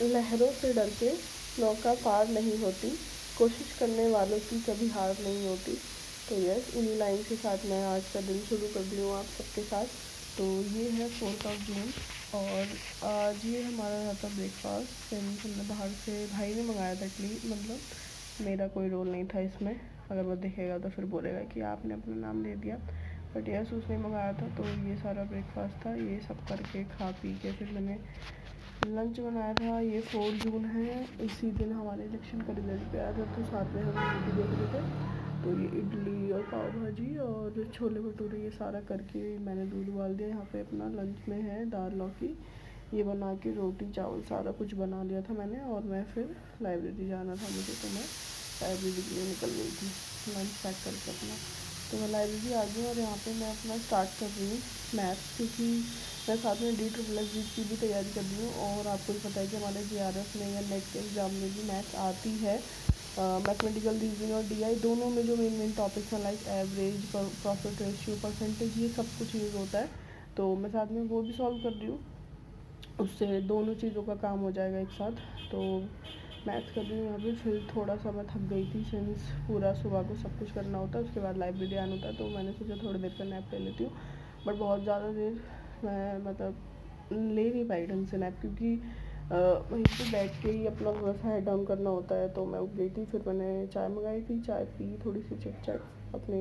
लहरों से डर के नौका पार नहीं होती, कोशिश करने वालों की कभी हार नहीं होती। तो यस, इन्हीं लाइन के साथ मैं आज का दिन शुरू कर दी हूँ आप सबके साथ। तो ये है 4 जून और आज ये हमारा रहा था ब्रेकफास्ट। सिंस हमने बाहर से, भाई ने मंगाया था इडली, मतलब मेरा कोई रोल नहीं था इसमें। अगर वो देखेगा तो फिर बोलेगा कि आपने अपना नाम दे दिया, बट यस उसने मंगाया था। तो ये सारा ब्रेकफास्ट था, ये सब करके खा पी के फिर मैंने लंच बनाया था। ये 4 जून है, इसी दिन हमारे इलेक्शन का रिजल्ट भी आया था, तो साथ में हम मूवी देख रहे थे। तो ये इडली और पाव भाजी और छोले भटूरे ये सारा करके मैंने दूध उबाल दिया। यहाँ पे अपना लंच में है दाल लौकी, ये बना के रोटी चावल सारा कुछ बना लिया था मैंने। और मैं फिर लाइब्रेरी जाना था मुझे, तो मैं लाइब्रेरी के लिए निकल गई थी लंच पैक करके अपना। तो मैं लाइब्रेरी आ गई और यहाँ पे मैं अपना स्टार्ट कर रही हूँ मैथ्स, क्योंकि मैं साथ में DSSS की भी तैयारी कर रही हूँ। और आपको भी पता है कि हमारे JRF में या नेट के एग्ज़ाम में भी मैथ्स आती है। मैथमेटिकल रीजनिंग और DI दोनों में जो मेन टॉपिक्स हैं like average, profit ratio, percentage, ये सब कुछ यूज़ होता है। तो मैं साथ में वो भी सॉल्व कर रही हूँ, उससे दोनों चीज़ों का काम हो जाएगा एक साथ। तो मैथ्स कर रही हूँ यहाँ पे। फिर थोड़ा सा मैं थक गई थी, सिंस पूरा सुबह को सब कुछ करना होता है, उसके बाद लाइब्रेरी आना होता है। तो मैंने सोचा थोड़ी देर का नैप ले लेती हूँ, बट बहुत ज़्यादा देर मैं मतलब ले नहीं पाई ढंग से नैप, क्योंकि वहीं पे बैठ के ही अपना थोड़ा सा हेड डाउन करना होता है। तो मैं उठ गई थी, फिर मैंने चाय मंगाई थी, चाय पी, थोड़ी सी चिट चैट अपने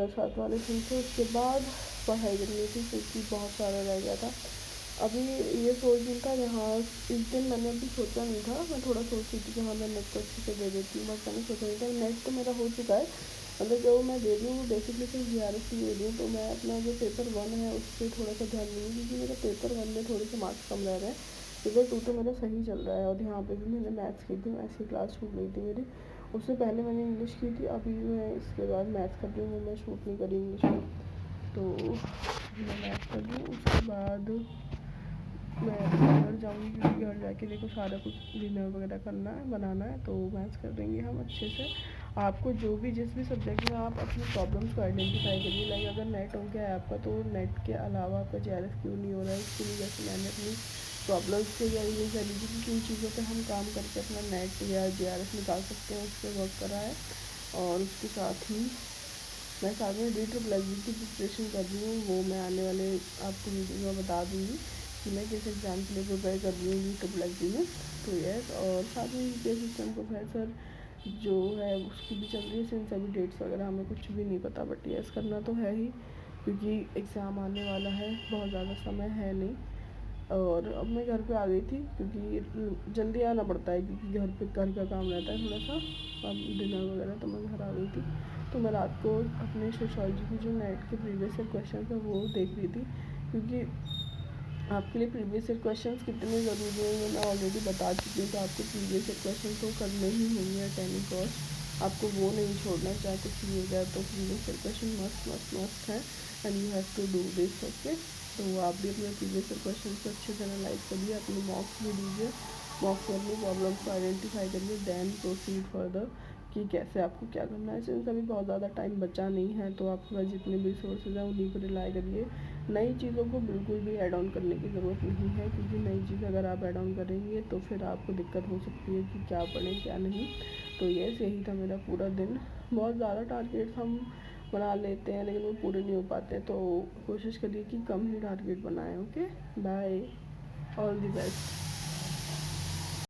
साथ वाले से। उसके बाद पढ़ाई करनी थी क्योंकि बहुत सारा रह गया था। अभी ये 4 जून था, यहाँ इस दिन मैंने अभी सोचा नहीं था। मैं थोड़ा सोच रही थी कि हाँ मैं नेट को अच्छे से दे देती हूँ, बट मैंने सोचा नहीं था। नेट तो मेरा हो चुका है, मतलब जो मैं दे रही हूँ वो बेसिकली सिर्फ JRF की दे रही हूँ। तो मैं अपना जो पेपर 1 है उस पर थोड़ा सा ध्यान दूँगी, क्योंकि मेरा पेपर 1 में थोड़े से मार्क्स कम रह रहे हैं। पेपर 2 तो मेरा सही चल रहा है। और यहाँ पे भी मैंने मैथ्स की थी, ऐसी क्लास छूट गई थी मेरी। उससे पहले मैंने इंग्लिश की थी, अभी मैं इसके बाद मैथ्स कर रही हूँ। मैं शूट नहीं करी इंग्लिश में, तो मैं मैथ्स कर रही हूँ। उसके बाद मैं घर जाऊँगी, क्योंकि घर जाके देखो सारा कुछ डिनर वगैरह करना है, बनाना है। तो मैथ्स कर देंगे हम अच्छे से। आपको जो भी जिस भी सब्जेक्ट में आप अपनी प्रॉब्लम्स को आइडेंटिफाई करिए। लाइक अगर नेट हो गया है आपका, तो नेट के अलावा आपका JRF क्यों नहीं हो रहा है, इसके लिए जैसे मैंने अपनी प्रॉब्लम्स को या ये कह लीजिए कि किन चीज़ों पे हम काम करके अपना नेट या JRF निकाल सकते हैं, उस पर वर्क करा है। और उसके साथ ही मैं साथ में DSSS की प्रिपरेशन कर रही हूँ। वो मैं आने वाले आपको वीडियो में बता दूँगी कि मैं किस एग्ज़ाम के लिए प्रिपेयर कर रही हूँ DSSS में। तो यस, और साथ में यूपीएससी असिस्टेंट प्रोफेसर जो है उसकी भी चल रही है। सिंस अभी डेट्स वगैरह हमें कुछ भी नहीं पता, बट यस करना तो है ही, क्योंकि एग्ज़ाम आने वाला है, बहुत ज़्यादा समय है नहीं। और अब मैं घर पे आ गई थी, क्योंकि जल्दी आना पड़ता है, क्योंकि घर का काम रहता है थोड़ा सा, अब डिनर वगैरह। तो मैं घर आ गई थी। तो मैं रात को अपने सोशियोलॉजी की जो नेट के प्रीवियस ईयर क्वेश्चन है वो देख रही थी, क्योंकि आपके लिए प्रीवियस ईयर क्वेश्चन कितने ज़रूरी हैं ये मैं ऑलरेडी बता चुकी हूँ। तो आपको प्रीवियस ईयर क्वेश्चन तो करने ही होंगे एट एनी कॉस्ट, आपको वो नहीं छोड़ना, चाहे कुछ भी हो जाए। तो previous year question must must must है, and you have to do this, okay. तो आप भी अपने प्रीवियस ईयर क्वेश्चन को अच्छे से एनालाइज करिए, अपनी मॉक्स भी दीजिए, मॉक्स में अपनी प्रॉब्लम्स को आइडेंटिफाई करिए, देन प्रोसीड फर्दर कि कैसे आपको क्या करना है। सिंस अभी बहुत ज़्यादा टाइम बचा नहीं है, तो आपके पास जितने भी रिसोर्सेज हैं उन्हीं पर रिलाई करिए। नई चीज़ों को बिल्कुल भी ऐड ऑन करने की ज़रूरत नहीं है, क्योंकि नई चीज़ अगर आप ऐड ऑन करेंगे तो फिर आपको दिक्कत हो सकती है कि क्या पढ़ें क्या नहीं। तो यही था मेरा पूरा दिन। बहुत ज़्यादा टारगेट्स हम बना लेते हैं, लेकिन वो पूरे नहीं हो पाते। तो कोशिश करिए कि कम ही टारगेट बनाएं, okay. Bye, all the best.